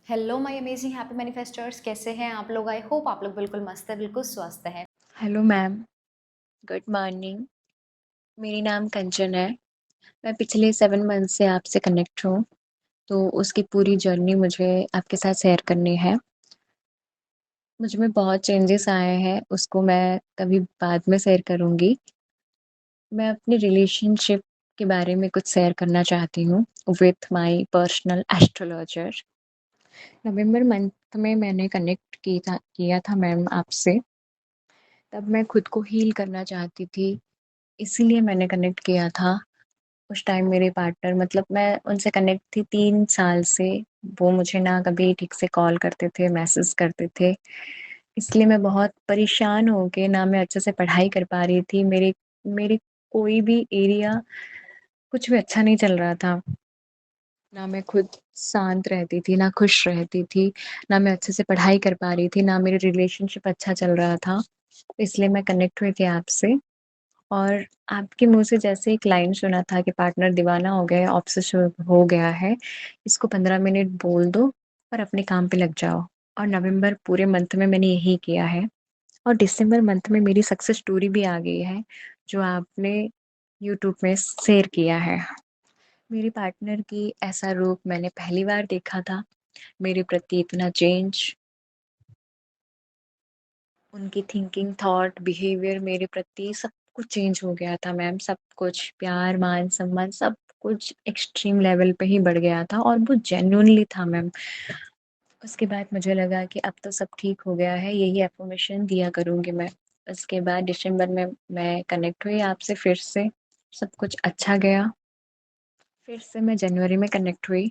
Hello my amazing happy मैनिफेस्टर्स, कैसे हैं आप लोग? आई होप आप लोग बिल्कुल मस्त है, बिल्कुल स्वस्थ है। Hello ma'am. Good morning. मेरी नाम कंचन है। मैं पिछले 7 मंथ से आपसे कनेक्ट हूँ, तो उसकी पूरी जर्नी मुझे आपके साथ शेयर करनी है। मुझ में बहुत चेंजेस आए हैं, उसको मैं कभी बाद में शेयर करूँगी। मैं अपनी रिलेशनशिप के बारे में कुछ शेयर करना चाहती हूँ with my personal astrologer. November month में मैंने कनेक्ट किया था मैम आपसे। तब मैं खुद को हील करना चाहती थी, इसीलिए मैंने कनेक्ट किया था। उस टाइम मेरे पार्टनर, मतलब मैं उनसे कनेक्ट थी 3 साल से। वो मुझे ना कभी ठीक से कॉल करते थे, मैसेज करते थे। इसलिए मैं बहुत परेशान हो के, ना मैं अच्छे से पढ़ाई कर पा रही थी। मेरे मेरे कोई भी एरिया, कुछ भी अच्छा नहीं चल रहा था। ना मैं खुद शांत रहती थी, ना खुश रहती थी, ना मैं अच्छे से पढ़ाई कर पा रही थी, ना मेरे रिलेशनशिप अच्छा चल रहा था। इसलिए मैं कनेक्ट हुई थी आपसे। और आपके मुँह से जैसे एक लाइन सुना था कि पार्टनर दीवाना हो गया है, ऑब्सेसिव हो गया है, इसको 15 मिनट बोल दो और अपने काम पे लग जाओ। और नवंबर पूरे मंथ में मैंने यही किया है। और दिसंबर मंथ में मेरी सक्सेस स्टोरी भी आ गई है, जो आपने यूट्यूब में शेयर किया है। मेरे पार्टनर की ऐसा रूप मैंने पहली बार देखा था। मेरे प्रति इतना चेंज, उनकी थिंकिंग, थॉट, बिहेवियर मेरे प्रति सब कुछ चेंज हो गया था मैम। सब कुछ, प्यार, मान सम्मान, सब कुछ एक्सट्रीम लेवल पे ही बढ़ गया था, और वो जेन्युइनली था मैम। उसके बाद मुझे लगा कि अब तो सब ठीक हो गया है, यही एफर्मेशन दिया करूंगी मैं। उसके बाद दिसंबर में मैं कनेक्ट हुई आपसे फिर से। सब कुछ अच्छा गया। फिर से मैं जनवरी में कनेक्ट हुई,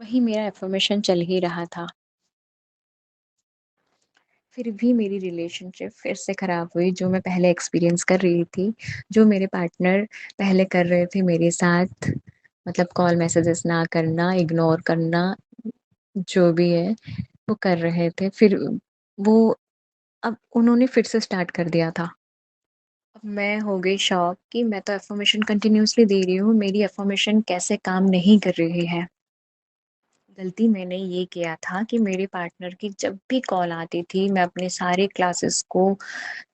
वही मेरा एफर्मेशन चल ही रहा था। फिर भी मेरी रिलेशनशिप फिर से खराब हुई, जो मैं पहले एक्सपीरियंस कर रही थी, जो मेरे पार्टनर पहले कर रहे थे मेरे साथ। मतलब कॉल मैसेजेस ना करना, इग्नोर करना, जो भी है वो कर रहे थे। फिर वो, अब उन्होंने फिर से स्टार्ट कर दिया था। अब मैं हो गई शॉक कि मैं तो अफर्मेशन कंटिन्यूअसली दे रही हूँ, मेरी अफर्मेशन कैसे काम नहीं कर रही है। गलती मैंने ये किया था कि मेरे पार्टनर की जब भी कॉल आती थी, मैं अपने सारे क्लासेस को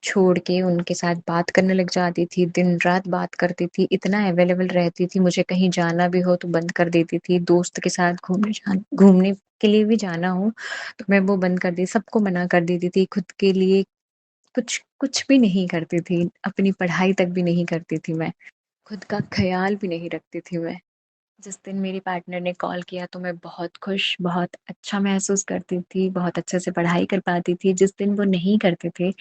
छोड़ के उनके साथ बात करने लग जाती थी। दिन रात बात करती थी, इतना अवेलेबल रहती थी। मुझे कहीं जाना भी हो तो बंद कर देती थी। दोस्त के साथ घूमने के लिए भी जाना हो तो मैं वो बंद कर दी, सबको मना कर देती थी। खुद के लिए कुछ कुछ भी नहीं करती थी, अपनी पढ़ाई तक भी नहीं करती थी मैं। खुद का ख्याल भी नहीं रखती थी मैं। जिस दिन मेरे पार्टनर ने कॉल किया तो मैं बहुत खुश, बहुत अच्छा महसूस करती थी, बहुत अच्छे से पढ़ाई कर पाती थी। जिस दिन वो नहीं करते थे,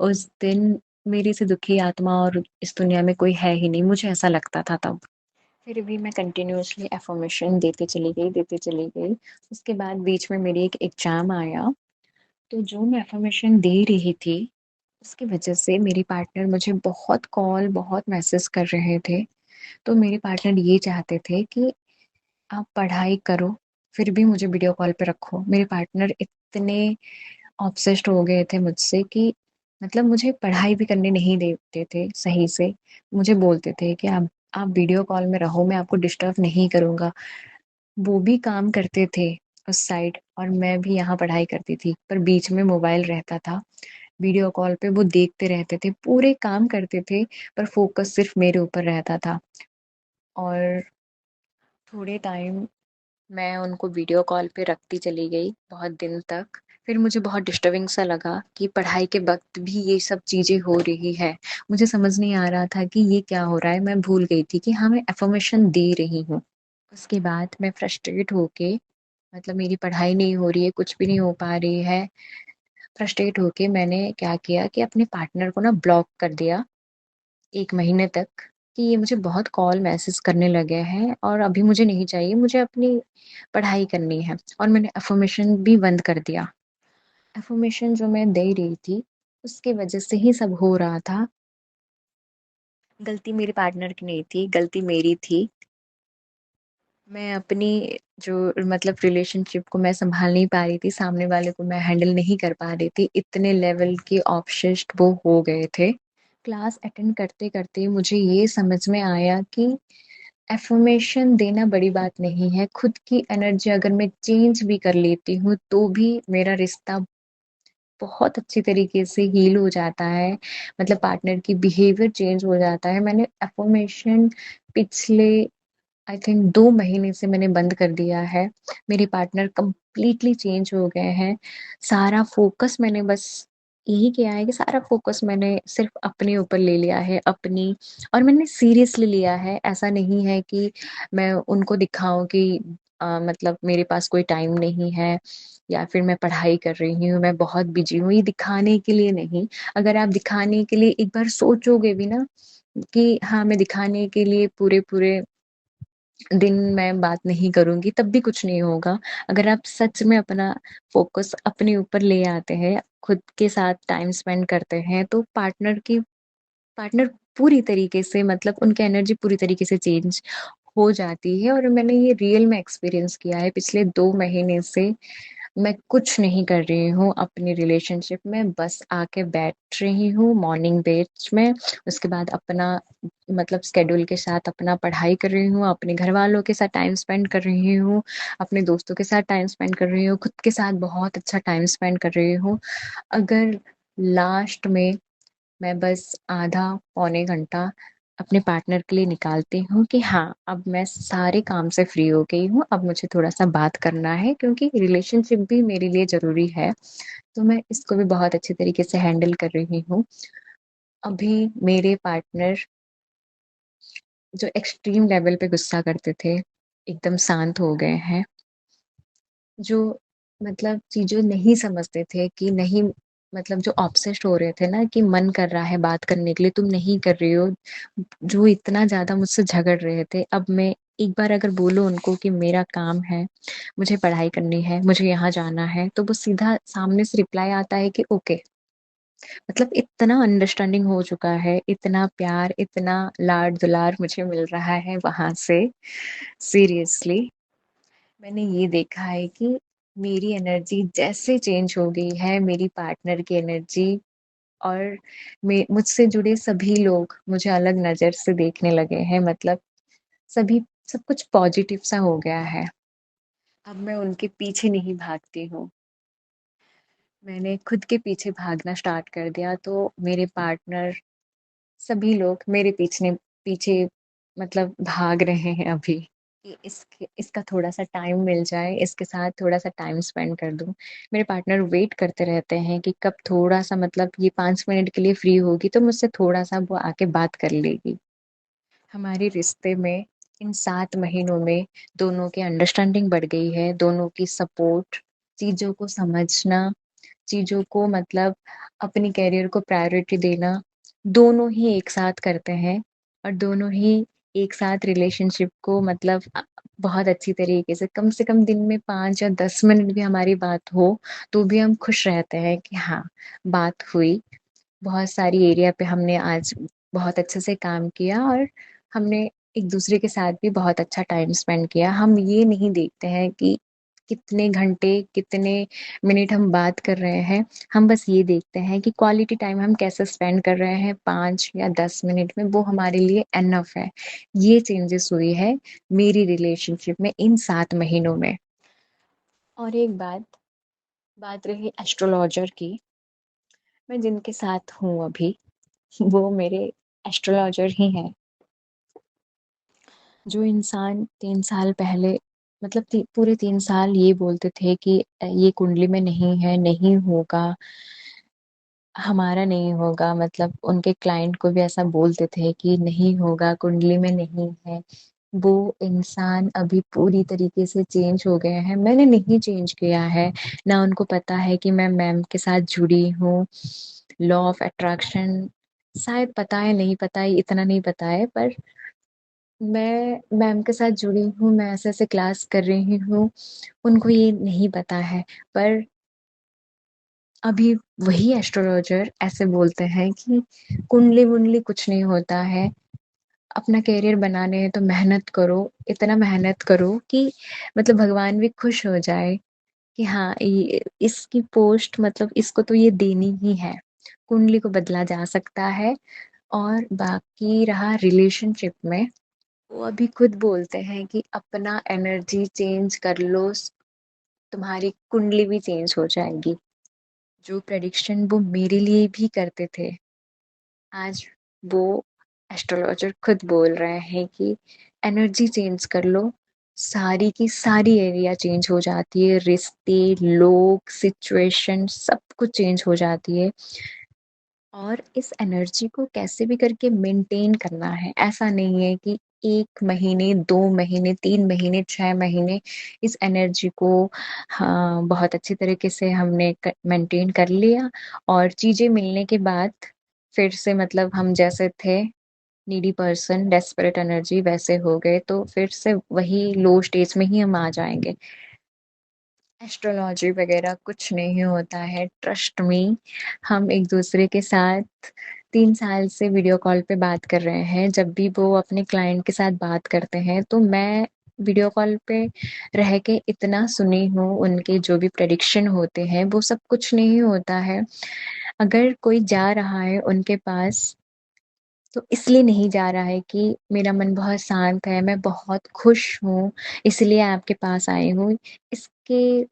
उस दिन मेरे से दुखी आत्मा और इस दुनिया में कोई है ही नहीं, मुझे ऐसा लगता था तब। फिर भी मैं कंटिन्यूअसली अफ़र्मेशन देते चली गई। उसके बाद बीच में मेरी एक एग्ज़ाम आया, तो जो मैं अफ़र्मेशन दे रही थी, उसकी वजह से मेरे पार्टनर मुझे बहुत कॉल, बहुत मैसेज कर रहे थे। तो मेरे पार्टनर ये चाहते थे कि आप पढ़ाई करो, फिर भी मुझे वीडियो कॉल पे रखो। मेरे पार्टनर इतने ऑब्सेस्ड हो गए थे मुझसे कि मतलब मुझे पढ़ाई भी करने नहीं देते थे सही से। मुझे बोलते थे कि आप वीडियो कॉल में रहो, मैं आपको डिस्टर्ब नहीं करूँगा। वो भी काम करते थे उस साइड, और मैं भी यहाँ पढ़ाई करती थी, पर बीच में मोबाइल रहता था। वीडियो कॉल पे वो देखते रहते थे, पूरे काम करते थे, पर फ़ोकस सिर्फ़ मेरे ऊपर रहता था। और थोड़े टाइम मैं उनको वीडियो कॉल पे रखती चली गई, बहुत दिन तक। फिर मुझे बहुत डिस्टर्बिंग सा लगा कि पढ़ाई के वक़्त भी ये सब चीज़ें हो रही है। मुझे समझ नहीं आ रहा था कि ये क्या हो रहा है। मैं भूल गई थी कि हाँ, मैं अफ़र्मेशन दे रही हूँ। उसके बाद मैं फ्रस्ट्रेट होके, मतलब मेरी पढ़ाई नहीं हो रही है, कुछ भी नहीं हो पा रही है। फ्रस्ट्रेट होके मैंने क्या किया कि अपने पार्टनर को ना ब्लॉक कर दिया 1 महीने तक, कि ये मुझे बहुत कॉल मैसेज करने लगे हैं और अभी मुझे नहीं चाहिए, मुझे अपनी पढ़ाई करनी है। और मैंने अफ़र्मेशन भी बंद कर दिया। अफ़र्मेशन जो मैं दे रही थी, उसकी वज़ह से ही सब हो रहा था। गलती मेरे पार्टनर की नहीं थी, गलती मेरी थी। मैं अपनी जो, मतलब रिलेशनशिप को मैं सँभाल नहीं पा रही थी, सामने वाले को मैं हैंडल नहीं कर पा रही थी, इतने लेवल के ऑब्सेस्ड वो हो गए थे। क्लास अटेंड करते-करते मुझे ये समझ में आया कि अफ़र्मेशन देना बड़ी बात नहीं है, खुद की एनर्जी अगर मैं चेंज भी कर लेती हूँ, तो भी मेरा रिश्ता बहुत अच्छी तरीके से हील हो जाता है, मतलब पार्टनर की बिहेवियर चेंज हो जाता है। मैंने अफ़र्मेशन पिछले आई थिंक 2 महीने से मैंने बंद कर दिया है। मेरे पार्टनर कंप्लीटली चेंज हो गए हैं। सारा फ़ोकस मैंने बस यही किया है कि सारा फ़ोकस मैंने सिर्फ़ अपने ऊपर ले लिया है, अपनी और मैंने सीरियसली लिया है। ऐसा नहीं है कि मैं उनको दिखाऊँ कि मतलब मेरे पास कोई टाइम नहीं है या फिर मैं पढ़ाई कर रही हूँ, मैं बहुत बिज़ी हूँ, ये दिखाने के लिए नहीं। अगर आप दिखाने के लिए एक बार सोचोगे भी ना कि हाँ, मैं दिखाने के लिए पूरे-पूरे दिन मैं बात नहीं करूँगी, तब भी कुछ नहीं होगा। अगर आप सच में अपना फ़ोकस अपने ऊपर ले आते हैं, खुद के साथ टाइम स्पेंड करते हैं, तो पार्टनर पूरी तरीके से मतलब उनकी एनर्जी पूरी तरीके से चेंज हो जाती है और मैंने ये रियल में एक्सपीरियंस किया है। पिछले 2 महीने से मैं कुछ नहीं कर रही हूँ अपनी रिलेशनशिप में, बस आके बैठ रही हूँ मॉर्निंग बेड्स में, उसके बाद अपना मतलब शेड्यूल के साथ अपना पढ़ाई कर रही हूँ, अपने घरवालों के साथ टाइम स्पेंड कर रही हूँ, अपने दोस्तों के साथ टाइम स्पेंड कर रही हूँ, खुद के साथ बहुत अच्छा टाइम स्पेंड कर रही हूँ। अगर लास्ट में मैं बस आधा पौने घंटा अपने पार्टनर के लिए निकालती हूँ कि हाँ, अब मैं सारे काम से फ्री हो गई हूँ, अब मुझे थोड़ा-सा बात करना है क्योंकि रिलेशनशिप भी मेरे लिए ज़रूरी है, तो मैं इसको भी बहुत अच्छे तरीके से हैंडल कर रही हूँ। अभी मेरे पार्टनर जो एक्सट्रीम लेवल पे गुस्सा करते थे, एकदम शांत हो गए हैं। जो मतलब चीज़ें नहीं समझते थे कि नहीं मतलब जो ऑब्सेस्ड हो रहे थे ना कि मन कर रहा है बात करने के लिए, तुम नहीं कर रही हो, जो इतना ज़्यादा मुझसे झगड़ रहे थे, अब मैं एक बार अगर बोलूँ उनको कि मेरा काम है, मुझे पढ़ाई करनी है, मुझे यहाँ जाना है, तो वो सीधा सामने से रिप्लाई आता है कि ओके। मतलब इतना अंडरस्टैंडिंग हो चुका है, इतना प्यार, इतना लाड-दुलार मुझे मिल रहा है वहाँ से, सीरियसली। मैंने ये देखा है कि मेरी एनर्जी जैसे चेंज हो गई है, मेरी पार्टनर की एनर्जी और मे मुझसे जुड़े सभी लोग मुझे अलग नज़र से देखने लगे हैं मतलब सभी सब कुछ पॉज़िटिव सा हो गया है। अब मैं उनके पीछे नहीं भागती हूँ। मैंने खुद के पीछे भागना स्टार्ट कर दिया तो मेरे पार्टनर सभी लोग मेरे पीछे मतलब भाग रहे हैं अभी कि इसका थोड़ा-सा टाइम मिल जाए, इसके साथ थोड़ा-सा टाइम स्पेंड कर दूँ। मेरे पार्टनर वेट करते रहते हैं कि कब थोड़ा-सा मतलब ये 5 मिनट के लिए फ्री होगी तो मुझसे थोड़ा-सा वो आके बात कर लेगी। हमारे रिश्ते में इन 7 महीनों में दोनों की अंडरस्टैंडिंग बढ़ गई है, दोनों की सपोर्ट, चीज़ों को समझना, चीज़ों को मतलब अपनी करियर को प्रायोरिटी देना, दोनों ही एक साथ करते हैं और दोनों ही एक साथ रिलेशनशिप को मतलब बहुत अच्छी तरीके से कम दिन में 5 या 10 मिनट भी हमारी बात हो, तो भी हम खुश रहते हैं कि हाँ, बात हुई। बहुत सारी एरिया पे हमने आज बहुत अच्छे से काम किया और हमने एक-दूसरे के साथ भी बहुत अच्छा टाइम स्पेंड किया। हम ये नहीं देखते हैं कि कितने घंटे, कितने मिनट हम बात कर रहे हैं। हम बस ये देखते हैं कि क्वालिटी टाइम हम कैसे स्पेंड कर रहे हैं 5 या 10 मिनट में, वो हमारे लिए इनफ है। ये चेंजेस हुई है मेरी रिलेशनशिप में इन 7 महीनों में। और एक बात रही एस्ट्रोलॉजर की, मैं जिनके साथ हूँ अभी वो मेरे एस्ट्रोलॉजर ही हैं। जो इंसान 3 साल पहले मतलब पूरे 3 साल ये बोलते थे कि ये कुंडली में नहीं है, नहीं होगा, हमारा नहीं होगा मतलब उनके क्लाइंट को भी ऐसा बोलते थे कि नहीं होगा, कुंडली में नहीं है। वो इंसान अभी पूरी तरीके से चेंज हो गए हैं। मैंने नहीं चेंज किया है, ना उनको पता है कि मैं मैम के साथ जुड़ी हूँ। लॉ ऑफ अट्रैक्शन शायद पता है, नहीं पता है, इतना नहीं पता है पर मैं मैम के साथ जुड़ी हूँ, मैं ऐसे-ऐसे क्लास कर रही हूँ, उनको ये नहीं पता है। पर अभी वही एस्ट्रोलॉजर ऐसे बोलते हैं कि कुंडली-वुंडली कुछ नहीं होता है, अपना करियर बनाने है तो मेहनत करो, इतना मेहनत करो कि मतलब भगवान भी खुश हो जाए कि हाँ, ये इसकी पोस्ट मतलब इसको तो ये देनी ही है। कुंडली को बदला जा सकता है और बाकी रहा रिलेशनशिप में वो अभी खुद बोलते हैं कि अपना एनर्जी चेंज कर लो, तुम्हारी कुंडली भी चेंज हो जाएगी। जो प्रेडिक्शन वो मेरे लिए भी करते थे, आज वो एस्ट्रोलॉजर खुद बोल रहे हैं कि एनर्जी चेंज कर लो, सारी की सारी एरिया चेंज हो जाती है, रिश्ते, लोग, सिचुएशन सब कुछ चेंज हो जाती है। और इस एनर्जी को कैसे भी करके मेंटेन करना है। ऐसा नहीं है कि 1 महीने, 2 महीने, 3 महीने, 6 महीने इस एनर्जी को हाँ, बहुत अच्छी तरीके से हमने मेंटेन कर लिया और चीज़ें मिलने के बाद फिर से मतलब हम जैसे थे नीडी पर्सन, डेस्परेट एनर्जी वैसे हो गए, तो फिर से वही लो स्टेज में ही हम आ जाएँगे। एस्ट्रोलॉजी वगैरह कुछ नहीं होता है, ट्रस्ट मी। हम एक-दूसरे के साथ 3 साल से वीडियो कॉल पे बात कर रहे हैं। जब भी वो अपने क्लाइंट के साथ बात करते हैं, तो मैं वीडियो कॉल पे रह के इतना सुनी हूँ, उनके जो भी प्रेडिक्शन होते हैं, वो सब कुछ नहीं होता है। अगर कोई जा रहा है उनके पास तो इसलिए नहीं जा रहा है कि मेरा मन बहुत शांत है, मैं बहुत खुश हूँ, इसलिए आपके पास आई हूँ। इसके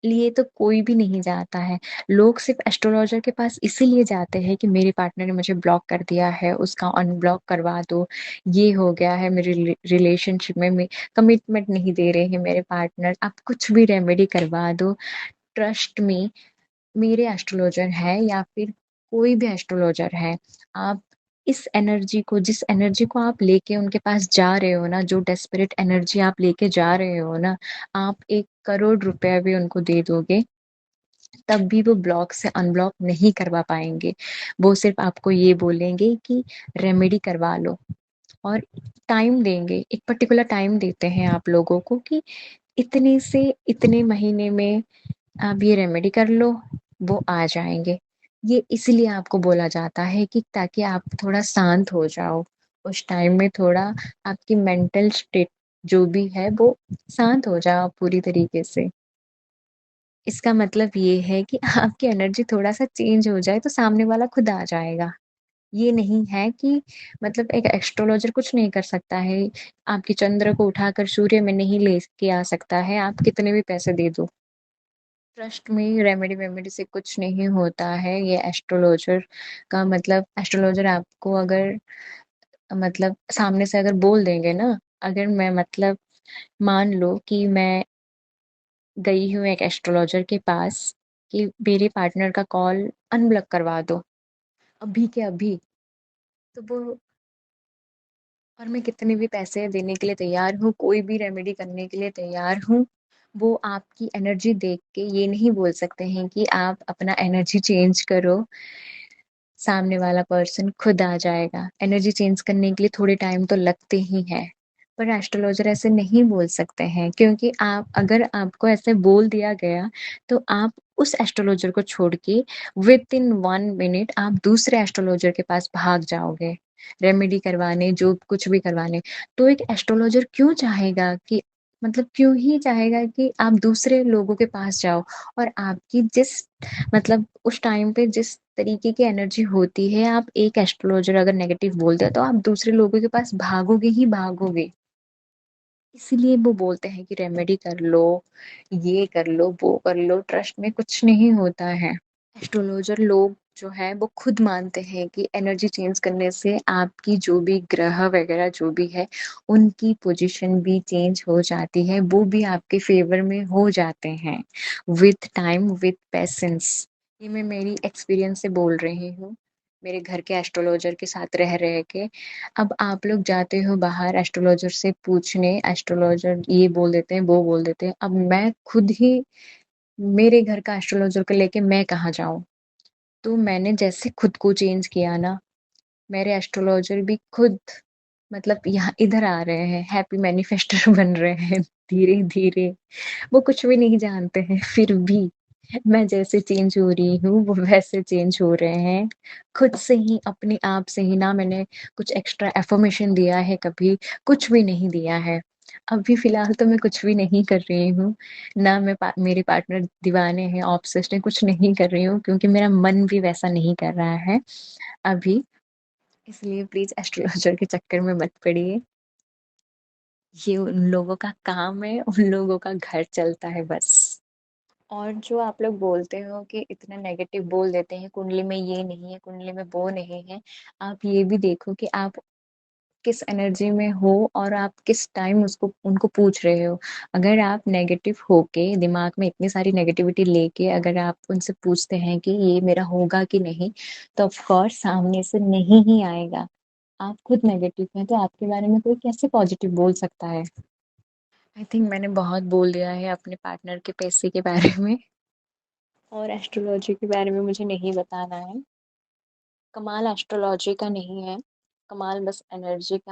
लिए तो कोई भी नहीं जाता है। लोग सिर्फ़ एस्ट्रोलॉजर के पास इसीलिए जाते हैं कि मेरे पार्टनर ने मुझे ब्लॉक कर दिया है, उसका अनब्लॉक करवा दो। ये हो गया है मेरे रिलेशनशिप में कमिटमेंट नहीं दे रहे हैं मेरे पार्टनर, आप कुछ भी रेमेडी करवा दो। ट्रस्ट मी, मेरे एस्ट्रोलॉजर है या फिर कोई भी एस्ट्रोलॉजर है, आप इस एनर्जी को जिस एनर्जी को आप लेके उनके पास जा रहे हो ना, जो डेस्परेट एनर्जी आप लेके जा रहे हो ना, आप 1 करोड़ रुपया भी उनको दे दोगे, तब भी वो ब्लॉक से अनब्लॉक नहीं करवा पाएँगे। वो सिर्फ़ आपको ये बोलेंगे कि रेमेडी करवा लो और टाइम देंगे, एक पर्टिकुलर टाइम देते हैं आप लोगों को कि इतने से इतने महीने में आप ये रेमेडी कर लो, वो आ जाएँगे। ये इसलिए आपको बोला जाता है कि ताकि आप थोड़ा शांत हो जाओ। उस टाइम में थोड़ा आपकी मेंटल स्टेट जो भी है वो शांत हो जाओ पूरी तरीके से। इसका मतलब ये है कि आपकी एनर्जी थोड़ा-सा चेंज हो जाए तो सामने वाला खुद आ जाएगा। ये नहीं है कि मतलब एक एस्ट्रोलॉजर कुछ नहीं कर सकता है, आपके चंद्र को उठाकर सूर्य में नहीं लेके आ सकता है, आप कितने भी पैसे दे दो। ट्रस्ट में रेमेडी-वेमेडी से कुछ नहीं होता है, ये एस्ट्रोलॉजर का मतलब एस्ट्रोलॉजर आपको अगर मतलब सामने से अगर बोल देंगे ना, अगर मैं मतलब मान लो कि मैं गई हूँ एक एस्ट्रोलॉजर के पास कि मेरे पार्टनर का कॉल अनब्लॉक करवा दो, अभी के अभी, तो वो और मैं कितने भी पैसे देने के लिए तैयार हूँ, कोई भी रेमेडी करने के लिए तैयार हूँ। वो आपकी एनर्जी देख के ये नहीं बोल सकते हैं कि आप अपना एनर्जी चेंज करो, सामने वाला पर्सन खुद आ जाएगा। एनर्जी चेंज करने के लिए थोड़े टाइम तो लगते ही हैं, पर एस्ट्रोलॉजर ऐसे नहीं बोल सकते हैं क्योंकि आप अगर आपको ऐसे बोल दिया गया, तो आप उस एस्ट्रोलॉजर को छोड़ के विथिन 1 मिनट आप दूसरे एस्ट्रोलॉजर के पास भाग जाओगे, रेमेडी करवाने, जो कुछ भी करवाने। तो एक एस्ट्रोलॉजर क्यों चाहेगा कि मतलब क्यों ही चाहेगा कि आप दूसरे लोगों के पास जाओ और आपकी जिस मतलब उस टाइम पे जिस तरीके की एनर्जी होती है, आप एक एस्ट्रोलॉजर अगर नेगेटिव बोल दिया, तो आप दूसरे लोगों के पास भागोगे ही भागोगे। इसीलिए वो बोलते हैं कि रेमेडी कर लो, ये कर लो, वो कर लो, ट्रस्ट में कुछ नहीं होता है। एस्ट्रोलॉजर लोग जो हैं वो खुद मानते हैं कि एनर्जी चेंज करने से आपकी जो भी ग्रह वगैरह जो भी है, उनकी पोज़ीशन भी चेंज हो जाती है, वो भी आपके फ़ेवर में हो जाते हैं, विथ टाइम, विथ पेशेंस। ये मैं मेरी एक्सपीरियंस से बोल रही हूँ, मेरे घर के एस्ट्रोलॉजर के साथ रह के। अब आप लोग जाते हो बाहर एस्ट्रोलॉजर से पूछने, एस्ट्रोलॉजर ये बोल देते हैं, वो बोल देते हैं। अब मैं खुद ही मेरे घर का एस्ट्रोलॉजर को लेके मैं कहाँ जाऊँ? तो मैंने जैसे खुद को चेंज किया ना, मेरे एस्ट्रोलॉजर भी खुद मतलब यहाँ इधर आ रहे हैं, हैप्पी मैनिफेस्टर बन रहे हैं धीरे-धीरे। वो कुछ भी नहीं जानते हैं, फिर भी मैं जैसे चेंज हो रही हूँ, वो वैसे चेंज हो रहे हैं। खुद से ही, अपने आप से ही, ना मैंने कुछ एक्स्ट्रा अफ़र्मेशन दिया है कभी, कुछ भी नहीं दिया है। अभी फ़िलहाल तो मैं कुछ भी नहीं कर रही हूँ, ना मैं मेरे पार्टनर दीवाने हैं, ऑब्सेस्ड हैं, कुछ नहीं कर रही हूँ क्योंकि मेरा मन भी वैसा नहीं कर रहा है अभी। इसलिए प्लीज़ एस्ट्रोलॉजर के चक्कर में मत पड़िए। ये उन लोगों का काम है, उन लोगों का घर चलता है बस। और जो आप लोग बोलते हो कि इतना नेगेटिव बोल देते हैं, कुंडली में ये नहीं है, कुंडली में वो नहीं है, आप ये भी देखो कि आप किस एनर्जी में हो और आप किस टाइम उसको उनको पूछ रहे हो। अगर आप नेगेटिव होके दिमाग में इतनी सारी नेगेटिविटी लेके अगर आप उनसे पूछते हैं कि ये मेरा होगा कि नहीं, तो ऑफ कोर्स सामने से नहीं ही आएगा। आप खुद नेगेटिव हैं, तो आपके बारे में कोई कैसे पॉजिटिव बोल सकता है? आई थिंक मैंने बहुत बोल दिया है अपने पार्टनर के पैसे के बारे में और एस्ट्रोलॉजी के बारे में मुझे नहीं बताना है। कमाल एस्ट्रोलॉजी का नहीं है, कमाल बस एनर्जी का